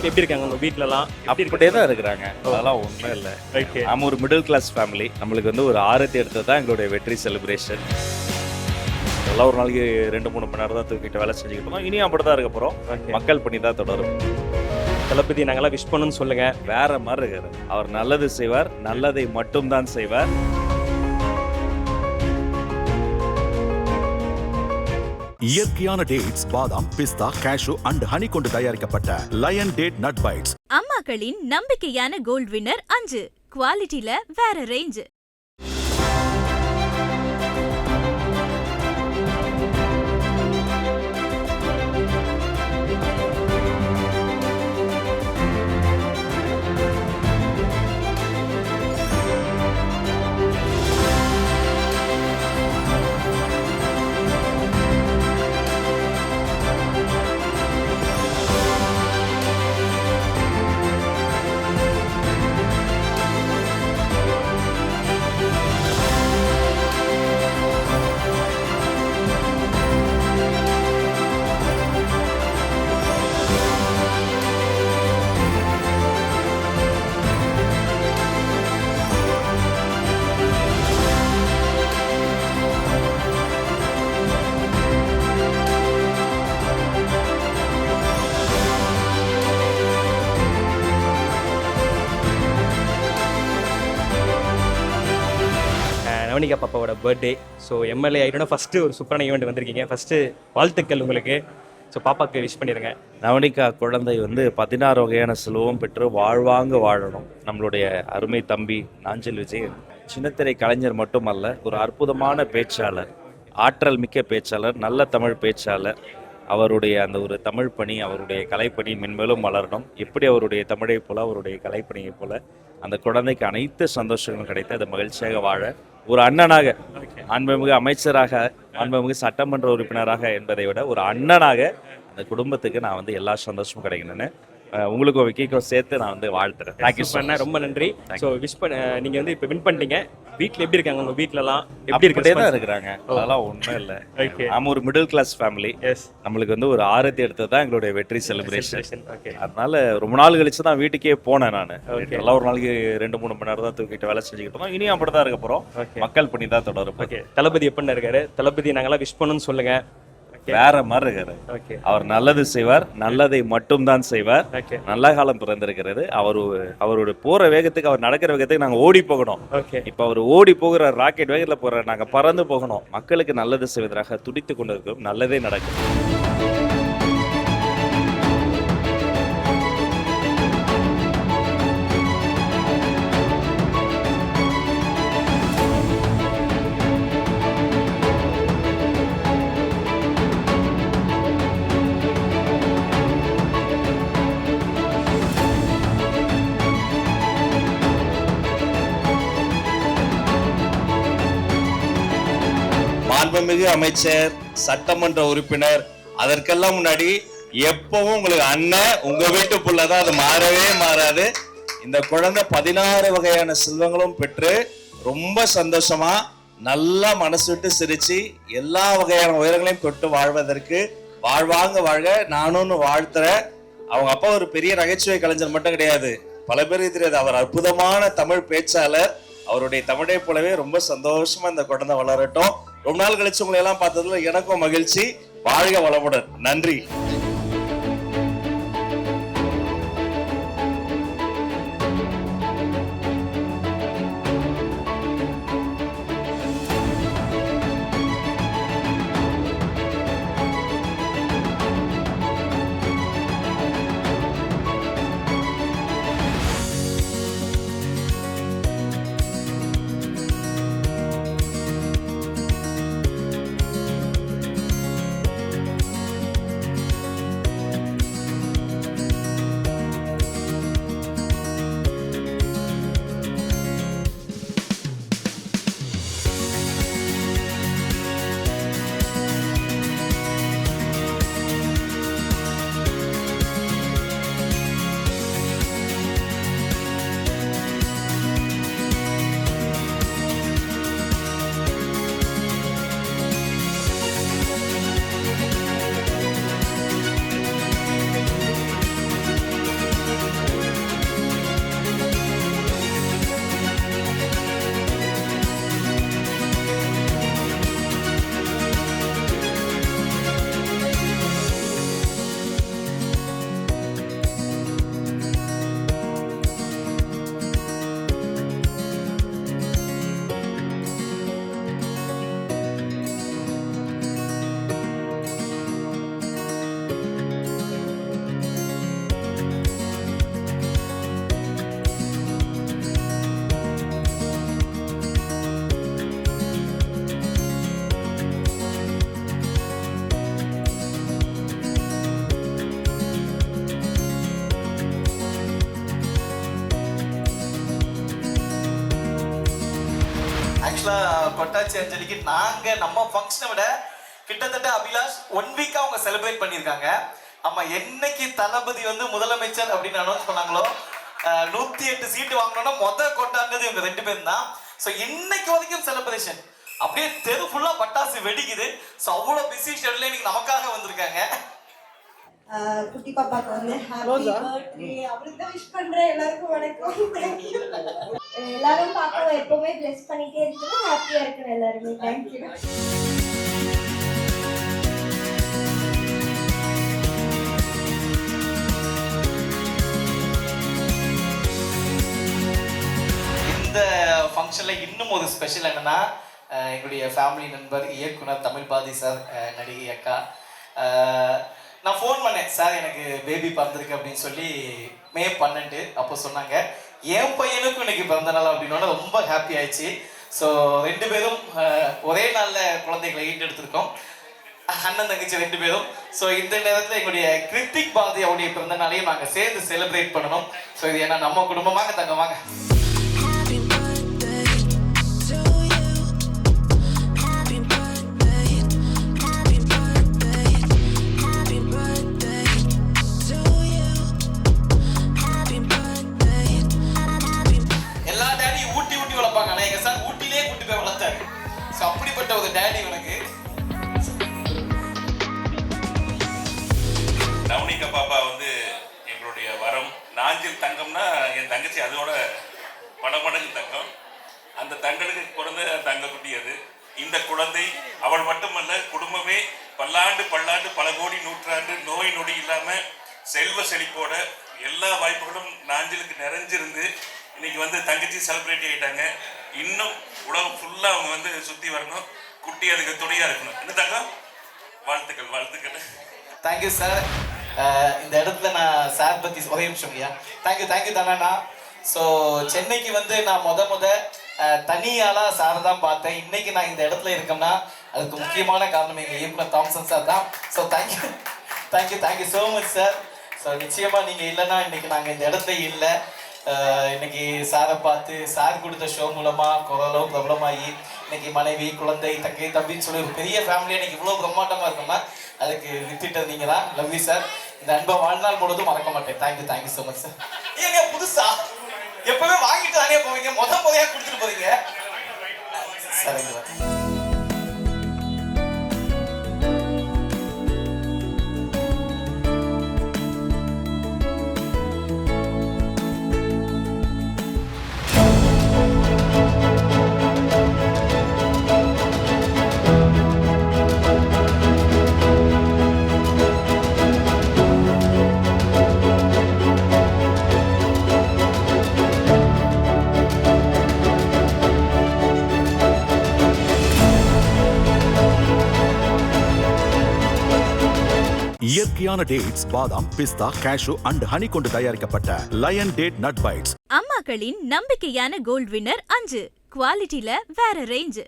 வீட்ல எப்படி இருக்காங்க உங்க வீட்லலாம்? அப்படியே தான் இருக்கிறாங்க. அதெல்லாம் ஒன்றும் இல்லை. ஓகே. நம்ம ஒரு மிடில் கிளாஸ் ஃபேமிலி. நம்மளுக்கு வந்து ஒரு ஆரத்தி எடுத்தது தான் எங்களுடைய வெற்றி செலிப்ரேஷன். எல்லாம் ஒரு நாளைக்கு 2-3 மணி நேரம் தான் தூக்கிட்டு வேலை செஞ்சுக்கிட்டு இருக்கோம். இனியும் அப்படி தான் இருக்க போகிறோம். மக்கள் பண்ணி தான் தொடரும். தளபதி நாங்களாம் விஷ் பண்ணணும்னு சொல்லுங்க. வேற மாதிரி இருக்காரு. அவர் நல்லது செய்வார், நல்லதை மட்டும்தான் செய்வார். இயற்கையான டேட்ஸ், பாதாம், பிஸ்தா, கேஷு அண்ட் ஹனி கொண்டு தயாரிக்கப்பட்ட லயன் டேட் நட் பைட்ஸ். அம்மாக்களின் நம்பிக்கையான கோல்ட் வின்னர் 5 குவாலிட்டில வேற ரேஞ்ச். நவனிகா பாப்பாவோட பர்த்டே. ஸோ எம்எல்ஏ ஆகிட்டோன்னா ஃபஸ்ட்டு ஒரு சூப்பரான ஈவெண்ட் வந்திருக்கீங்க. ஃபஸ்ட்டு வாழ்த்துக்கள் உங்களுக்கு. ஸோ பாப்பாவுக்கு விஷ் பண்ணிடுங்க. நவனிகா குழந்தை வந்து 16 வகையான செல்வம் பெற்று வாழ்வாங்க வாழணும். நம்மளுடைய அருமை தம்பி நாஞ்சில் விஜயன் சின்னத்திரை கலைஞர் மட்டுமல்ல, ஒரு அற்புதமான பேச்சாளர், ஆற்றல் மிக்க பேச்சாளர், நல்ல தமிழ் பேச்சாளர். அவருடைய அந்த ஒரு தமிழ் பணி, அவருடைய கலைப்பணி மென்மேலும் வளரணும். எப்படி அவருடைய தமிழை போல அவருடைய கலைப்பணியை போல அந்த குழந்தைக்கு அனைத்து சந்தோஷங்களும் கிடைத்து அது மகிழ்ச்சியாக வாழ ஒரு அண்ணனாக, மாண்புமிகு அமைச்சராக, மாண்புமிகு சட்டமன்ற உறுப்பினராக என்பதை விட ஒரு அண்ணனாக அந்த குடும்பத்துக்கு நான் வந்து எல்லா சந்தோஷமும் கிடைக்கணும்னு உங்களுக்கும் விக்கிக்கும் சேர்த்து நான் வந்து வாழ்த்துறேன். தேங்க்யூ பண்ண ரொம்ப நன்றி. ஸோ விஷ் பண்ண நீங்கள் வந்து இப்போ வின் பண்ணிட்டீங்க. வீட்டில் எப்படி இருக்காங்க உங்கள் வீட்டிலலாம்? எப்படி அப்படியே தான் இருக்கு? இருக்கிறாங்க. அதெல்லாம் ஒன்றும் இல்லை. ஓகே. நம்ம ஒரு மிடில் கிளாஸ் ஃபேமிலி. எஸ். நம்மளுக்கு வந்து ஒரு ஆரத்தி எடுத்தது தான் எங்களுடைய வெற்றி செலிப்ரேஷன். ஓகே. அதனால ரொம்ப நாள் கழிச்சு தான் வீட்டுக்கே போனேன் நான். Okay. எல்லாம் ஒரு நாளைக்கு 2-3 மணி நேரம் தான் தூக்கிட்டு வேலை செஞ்சுக்கிட்டு இருக்கோம். இனியும் அப்படி தான் இருக்க போகிறோம். Okay. மக்கள் பண்ணி தான் தொடரும். ஓகே. தளபதி எப்படின்னு இருக்காரு? தளபதி நாங்களாம் விஷ் பண்ணணும்னு சொல்லுங்க. வேற மாதிரி இருக்காரு. ஓகே. அவர் நல்லது செய்வார், நல்லதை மட்டும்தான் செய்வார். ஓகே. நல்ல காலம் பிறந்திருக்கிறது. அவரோட போற வேகத்துக்கு, அவர் நடக்கிற வேகத்துக்கு நாங்க ஓடி போகணும். ஓகே. இப்ப அவர் ஓடி போகிற ராக்கெட் வேகத்துல போற, நாங்க பறந்து போகணும். மக்களுக்கு நல்லது செய்வதற்காக துடித்து கொண்டிருக்கிறோம். நல்லதே நடக்கும். மாண்புமிகு அமைச்சர், சட்டமன்ற உறுப்பினர், அதற்கெல்லாம் முன்னாடி எப்பவும் உங்களுக்கு அண்ணன், உங்க வீட்டு புள்ளதான். அது மாறவே மாறாது. இந்த குழந்தை 16 வகையான செல்வங்களும் பெற்று ரொம்ப சந்தோஷமா, நல்லா மனசு விட்டு சிரிச்சு, எல்லா வகையான உயரங்களையும் பெற்று வாழ்வதற்கு வாழ்வாங்க வாழ்க நானும் வாழ்த்துறேன். அவங்க அப்பா ஒரு பெரிய நகைச்சுவை கலைஞர் மட்டும் கிடையாது, பல பேருக்கு தெரியாது, அவர் அற்புதமான தமிழ் பேச்சாளர். அவருடைய தமிழை போலவே ரொம்ப சந்தோஷமா இந்த குழந்தை வளரட்டும். ரொம்ப நாள் கழிச்சு உங்களை எல்லாம் பார்த்ததுல எனக்கும் மகிழ்ச்சி. வாழ்க வளமுடன். நன்றி. ஆக்சுவலா கொட்டாச்சி அஞ்சலிக்கு நாங்க நம்ம ஃபங்க்ஷனை விட கிட்டத்தட்ட அபிலாஷ் 1 வீக்கா அவங்க செலிப்ரேட் பண்ணியிருக்காங்க. ஆமா, என்னைக்கு தளபதி வந்து முதலமைச்சர் அப்படின்னு அனௌன்ஸ் பண்ணாங்களோ 108 சீட்டு வாங்கணும்னா கொண்டாடுறது இவங்க 2 பேரும் தான். ஸோ இன்னைக்கு வரைக்கும் செலிப்ரேஷன் அப்படியே தெரு ஃபுல்லா பட்டாசு வெடிக்குது. ஸோ அவ்வளோ பிஸி ஷெட்யூல்ல இன்னைக்கு நமக்காக வந்திருக்காங்க. குட்டி பாப்பாக்கு வந்து ஹாப்பி பர்த்டே அவருக்கு தான் விஷ் பண்றேன். எல்லாருக்கும் வணக்கம். Thank you. எல்லாரும் பாப்பாவை எப்பவுமே பிளஸ் பண்ணிட்டே இருக்கணும், ஹாப்பியா இருக்கணும் எல்லாருமே. Thank you. இந்த ஃபங்க்ஷனில் இன்னும் ஒரு ஸ்பெஷல் என்னன்னா, எங்களுடைய ஃபேமிலி நண்பர் இயக்குனர் தமிழ் பாதி சார், நடிகை அக்கா, நான் ஃபோன் பண்ணேன், சார் எனக்கு பேபி பிறந்திருக்கு அப்படின்னு சொல்லி மே 12 அப்போ சொன்னாங்க. என் பையனுக்கும் இன்னைக்கு பிறந்த நாள் அப்படின்னோட ரொம்ப ஹாப்பி ஆயிடுச்சு. ஸோ 2 பேரும் ஒரே நாளில் குழந்தைகளை ஈட்டெடுத்திருக்கோம், அண்ணன் தங்கச்சி 2 பேரும். ஸோ இந்த நேரத்தில் எங்களுடைய கிருத்திக் பாரதி அவருடைய பிறந்த நாளையும் நாங்கள் சேர்ந்து செலிப்ரேட் பண்ணணும். ஸோ இது ஏன்னா நம்ம குடும்பமாக தங்கவாங்க. எல்லா டேடியும் ஊட்டி ஊட்டி வளர்ப்பாங்க, ஆனால் எங்க சார் ஊட்டிலேயே கூட்டி போய் வளர்த்தாரு. ஸோ அப்படிப்பட்ட ஒரு டேடி உனக்கு. நவனிகா பாப்பா வந்து எங்களுடைய வரம். நாஞ்சில் தங்கம்னா என் தங்கச்சி, அதோட பல மடங்கு தங்கம். அந்த தங்களுக்கு பிறந்த தங்க குட்டி அது. இந்த குழந்தை அவள் மட்டுமல்ல, குடும்பமே பல்லாண்டு பல கோடி நூற்றாண்டு நோய் நொடி இல்லாம செல்வ செழிப்போட எல்லா வாய்ப்புகளும் நாஞ்சிலுக்கு நிறைஞ்சிருந்து இன்னைக்கு வந்து தங்கச்சி செலிப்ரேட் ஆகிட்டாங்க. இன்னும் உலகம் ஃபுல்லா அவங்க வந்து சுத்தி வரணும், குட்டி அதுக்கு துணையா இருக்கணும். என்ன தங்கம், வாழ்த்துக்கள் வாழ்த்துக்கள். Thank you sir. இந்த இடத்துல நான் சார் பற்றி ஒரே நிமிஷம் ஐயா. தேங்க்யூ தானேண்ணா. ஸோ சென்னைக்கு வந்து நான் முத தனியாளாக சாரை தான் பார்த்தேன். இன்னைக்கு நான் இந்த இடத்துல இருக்கேன்னா அதுக்கு முக்கியமான காரணம் எங்கள் இயக்குனர் தாம்சன் சார் தான். So thank you so much sir. So நிச்சயமாக நீங்கள் இல்லைன்னா இன்னைக்கு நாங்கள் இந்த இடத்துல இல்லை. இன்னைக்கு சாரை பார்த்து சார் கொடுத்த ஷோ மூலமாக குரலும் பிரபலமாகி இன்னைக்கு மனைவி குழந்தை தங்கை தம்பின்னு சொல்லி ஒரு பெரிய ஃபேமிலியாக இன்னைக்கு இவ்வளோ பிரம்மாண்டமாக இருக்குன்னா அதுக்கு வித்திட்டது நீங்கள் தான். Love you sir. இந்த அன்பை வாழ்நாள் முழுவதும் மறக்க மாட்டேன். Thank you so much sir. ஏங்க புதுசா எப்பவுமே வாங்கிட்டு தானே போவீங்க, முறையாக கொடுத்துட்டு போறீங்க. சரிங்க. இயற்கையான டேட்ஸ், பாதாம், பிஸ்தா, கேஷு அண்ட் ஹனி கொண்டு தயாரிக்கப்பட்ட லயன் டேட் நட் பைட்ஸ். அம்மாக்களின் நம்பிக்கையான கோல்ட் வின்னர் 5 குவாலிட்டில வேற ரேஞ்ச்.